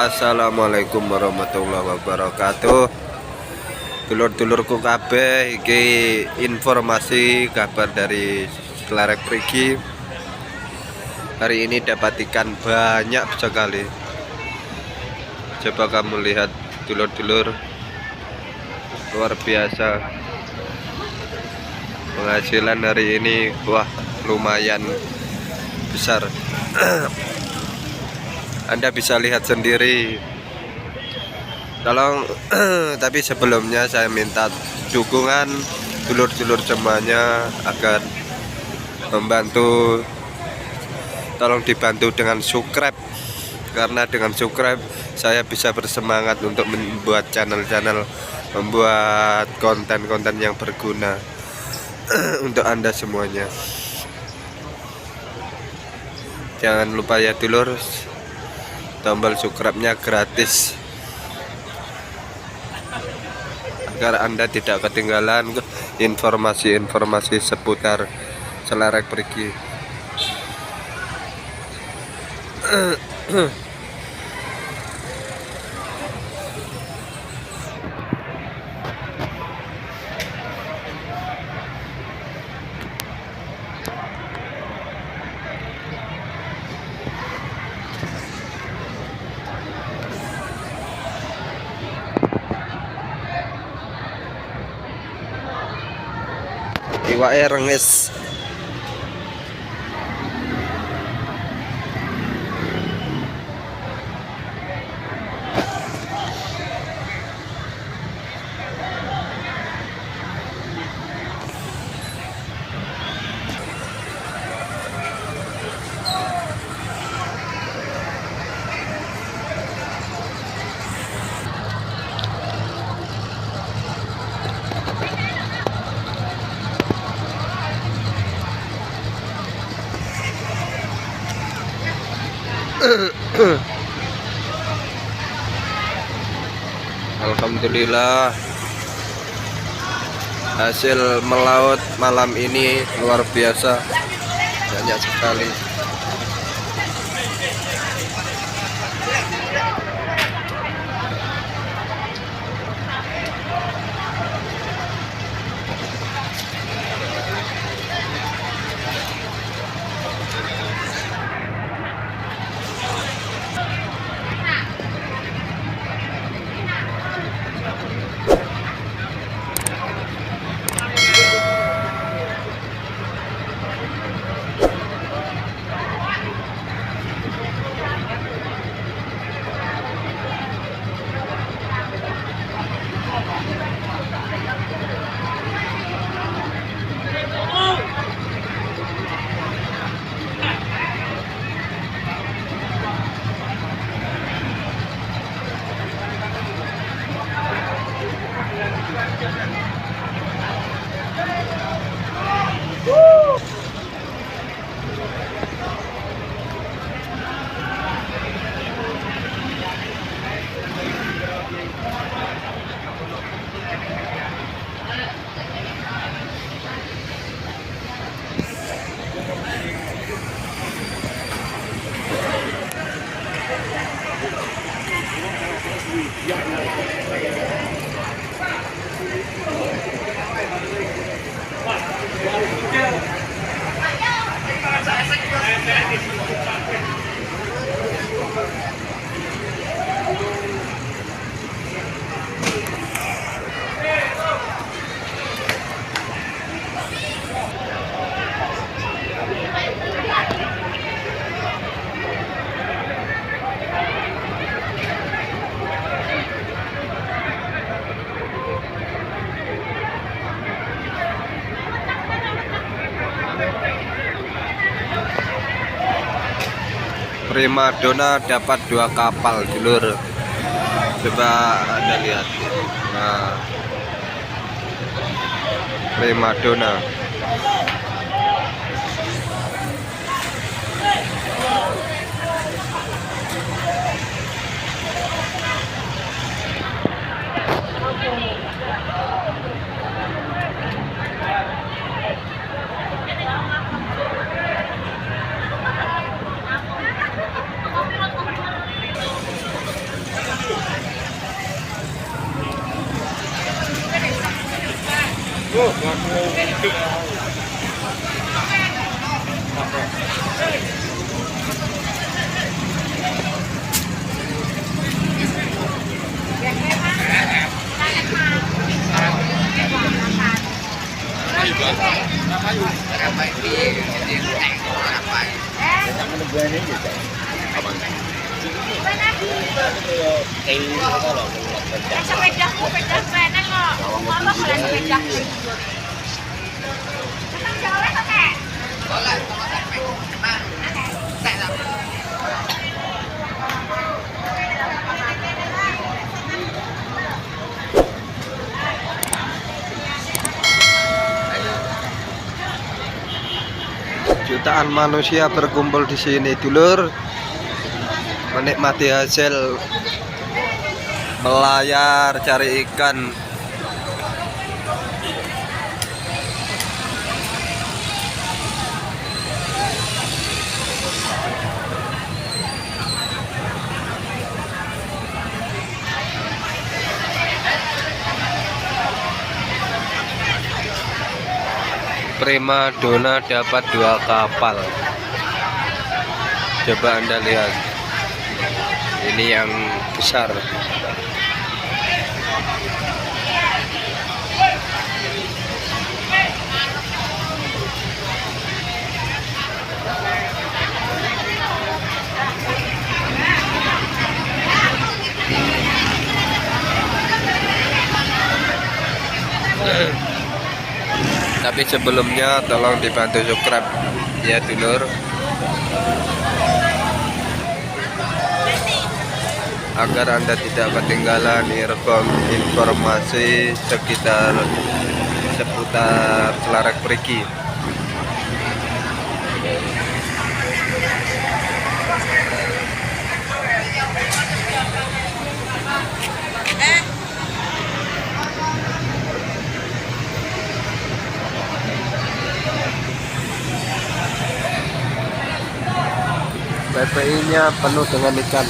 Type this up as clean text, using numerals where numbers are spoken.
Assalamualaikum warahmatullahi wabarakatuh. Dulur-dulurku kabeh, iki informasi kabar dari Selarek Perigi. Hari ini dapat ikan banyak sekali. Coba kamu lihat dulur-dulur, luar biasa. Penghasilan hari ini wah lumayan besar. Anda bisa lihat sendiri. Tolong tapi sebelumnya saya minta dukungan dulur-dulur semuanya agar membantu, tolong dibantu dengan subscribe, karena dengan subscribe saya bisa bersemangat untuk membuat channel-channel, membuat konten-konten yang berguna untuk Anda semuanya. Jangan lupa ya dulur, tombol subscribe-nya gratis agar Anda tidak ketinggalan informasi-informasi seputar Selarek Perigi. Iwake rengis. Alhamdulillah, hasil melaut malam ini luar biasa, banyak sekali. Primadona dapat 2 kapal dulur, coba Anda lihat. Nah, Primadona Sepedaku, sepeda mainan kok. Mama kalau sepedaku. Tenang jauh kakek. Jutaan manusia berkumpul di sini dulur, menikmati hasil melayar cari ikan. Prima Donna dapat 2 kapal. Coba Anda lihat, ini yang besar. Tapi sebelumnya tolong dibantu subscribe ya dulur, agar Anda tidak ketinggalan informasi seputar Kelarak Perigi. PPI-nya penuh dengan ikan.